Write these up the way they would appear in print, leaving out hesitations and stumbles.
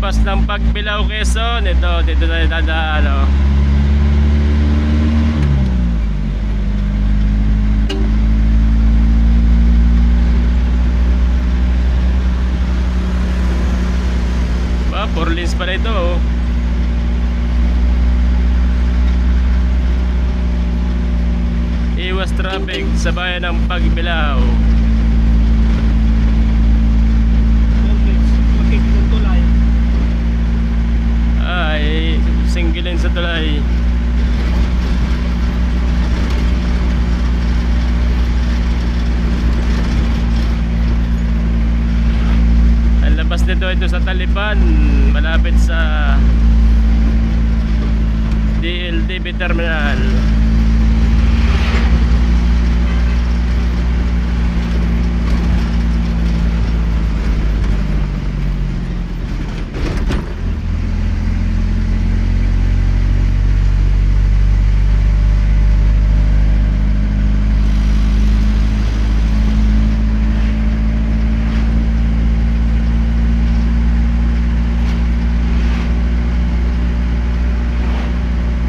Pagkalabas ng Pagbilao, Quezon, dito tayo dadaan, oh. Ba, 4 lanes pala ito, oh. Iwas traffic sa bayan ng Pagbilao. Ay, single lane sa tulay. Ang labas nito ito sa Talipan, malapit sa DLTV Terminal.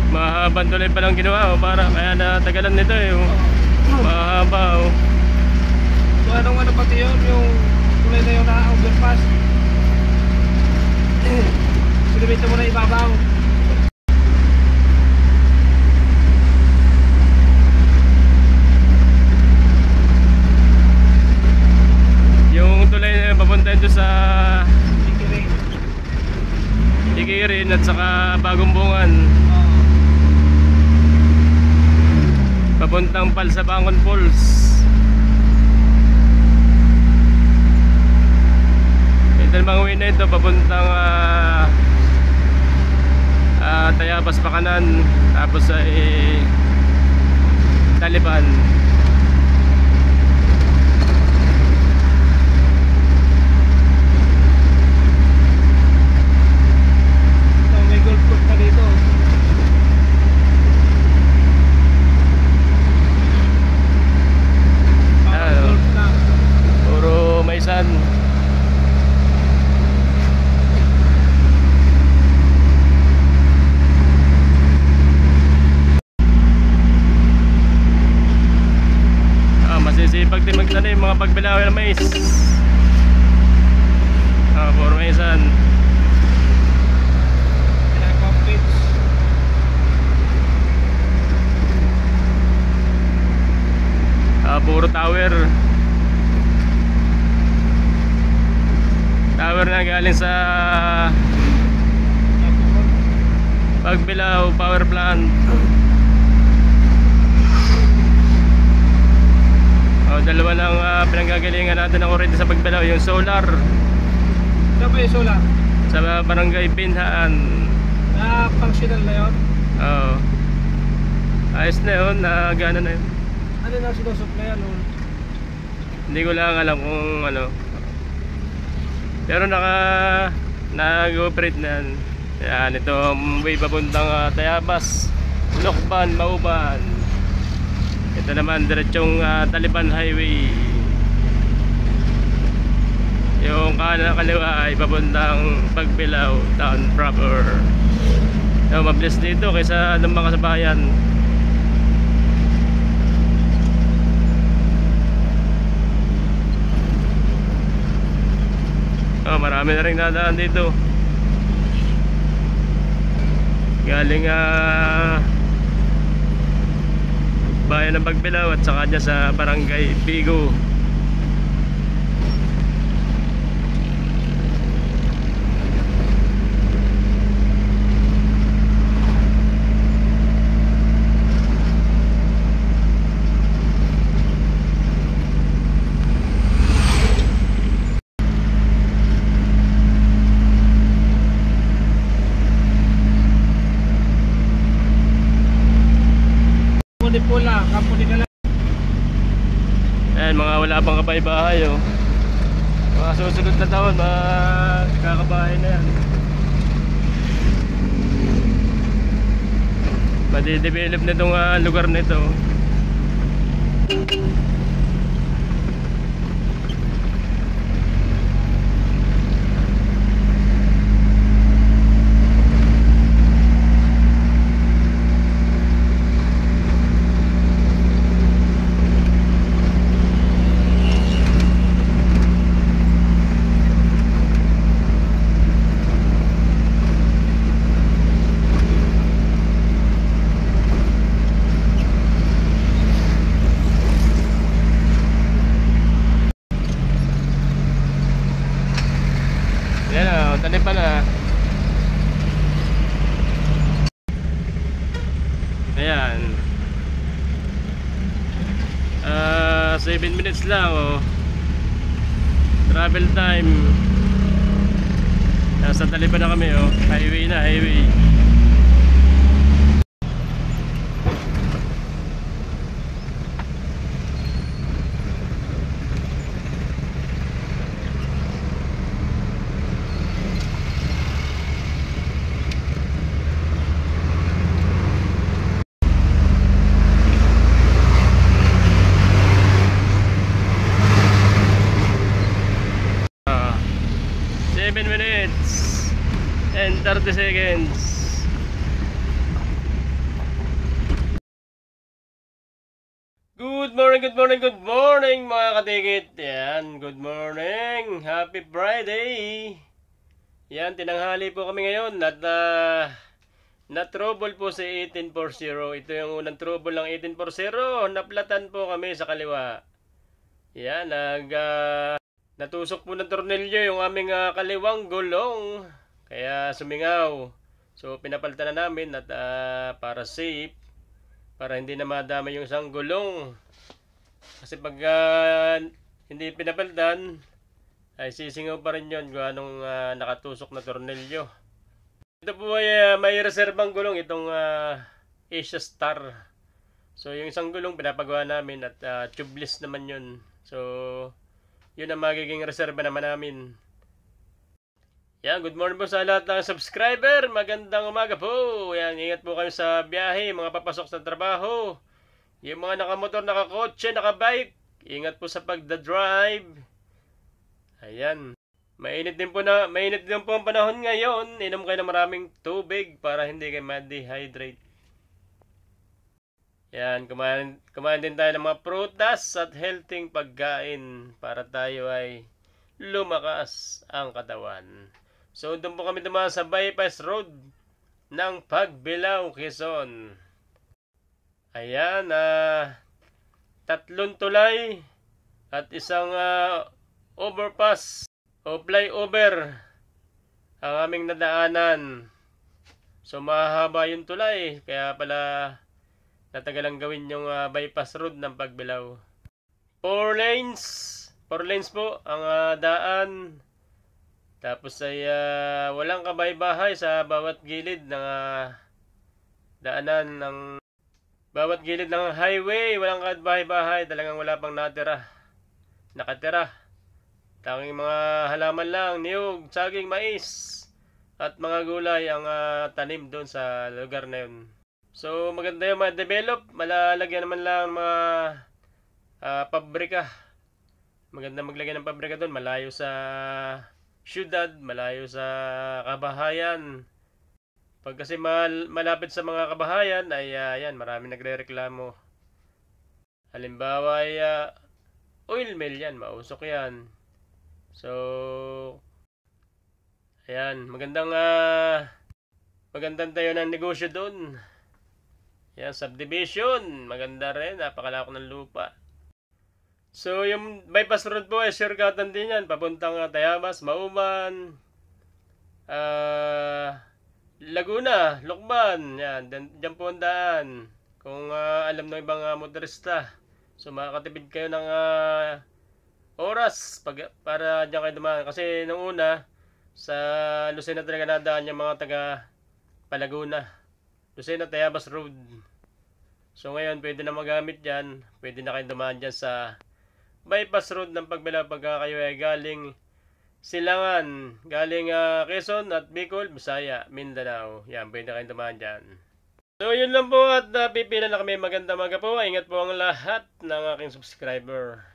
Mahabang tuloy pa lang ginawa, oh, para kaya natagalan nito, eh, oh. Mahaba, oh. So anong ano pati yun, yung tulay na yung na-overpass. Sinibita mo na ibabaw. Yung tulay na papunta doon sa Tikirin at saka Bagong Bungan, papuntang Palsabangon Falls. Ito namang uwi na ito papuntang Tayabas Pakanan, tapos ay Taliban. May golf course pa dito. Puro maisan. Masisipag din magtanim mga Pagbilao ng mais. Puro maisan. Puro tower. Tower na galing sa Pagbilao Power Plant. Dalawa lang pinanggagalingan natin ng kurente sa Pagbilao. Yung solar. Saan ba yung solar? Sa barangay Binhaan. Functional na yun? Oo. Ayos na yun, gana na yun. Ano na sinusuplayan nun? Hindi ko lang alam kung ano. Pero nag-operate na yan. Yan, ito way papuntang Tayabas, Lokban, Mauban. Ito naman diretsong Taliban Highway. Yung kanan kaliwa ay papuntang Pagbilao Town proper. So, mabilis dito kaysa ng mga sabayan. Marami na rin nadaan dito. Galing bayan ng Pagbilao at saka dyan sa barangay Bigo. Pula, Campo de Galang. Ayan, mga wala pang kabay-bahay, oh. Mga susunod na taon, kakabahay na yan. Madidevelop na itong lugar nito. lang oh. Travel time. Nasa Taliban na kami oh. Highway na, highway. Ah, 7 minutes and 30 seconds. Good morning mga katikit. Yan, good morning. Happy Friday. Yan, tinanghali po kami ngayon at na-trouble po si 1840. Ito yung unang trouble ng 1840. Naplatan po kami sa kaliwa. Yan, natusok po ng tornilyo yung aming kaliwang gulong. Kaya sumingaw. So pinapalitan na namin at para safe, para hindi na madama yung isang gulong. Kasi pag hindi pinapalitan ay sisingaw pa rin yun kung anong nakatusok na tornilyo. Ito po ay may reserbang gulong itong Asia Star. So yung isang gulong pinapagawa namin at tubeless naman yun. So yun ang magiging reserva naman namin. Yan, good morning po sa lahat ng subscriber. Magandang umaga po. Yan, ingat po kayo sa biyahe, mga papasok sa trabaho. Yung mga nakamotor, nakakotse, nakabike, ingat po sa pagdadrive. Ayan. Mainit din po ang panahon ngayon. Inom kayo ng maraming tubig para hindi kayo ma-dehydrate. Yan, kumain din tayo ng mga prutas at healthy pagkain para tayo ay lumakas ang katawan. So, doon po kami dumaan sa bypass road ng Pagbilao, Quezon. Ayan, 3 tulay at isang overpass o flyover ang aming nadaanan. So, mahaba yung tulay, kaya pala natagalang gawin yung bypass road ng Pagbilao. 4 lanes po ang daan. Tapos ay walang kabay-bahay sa bawat gilid ng daanan ng bawat gilid ng highway. Walang kabay-bahay, talagang wala pang nakatira. Tanging mga halaman lang, niyog, saging, mais at mga gulay ang tanim doon sa lugar na yun. So maganda yung ma-develop, malalagyan naman lang mga pabrika. Maganda maglagay ng pabrika doon, malayo sa syudad, malayo sa kabahayan. Pag kasi malapit sa mga kabahayan ay yan, marami nagrereklamo. Halimbawa ay oil mill yan, mausok yan. So ayan, magandang tayo ng negosyo doon. Yan, subdivision, maganda rin, napakalawak ng lupa. So, yung bypass road po ay shortcutan din yan. Papuntang Tayabas, Mauban, Laguna, Lokban. Yan, dyan po ang daan. Kung alam ng ibang motorista. So, makakatipid kayo ng oras para dyan kayo dumaan. Kasi nung una, sa Lucena talaga nadaan yung mga taga Palaguna. Lucena, Tayabas Road. So, ngayon, pwede na magamit dyan. Pwede na kayo dumaan dyan sa bypass road ng Pagbilao pagka kayo ay galing Silangan, galing Quezon at Bicol, Bisaya, Mindanao. Yan, pwede kayong dumaan dyan. So yun lang po at pipila na kami. Magandang umaga po. Ingat po ang lahat ng aking subscriber.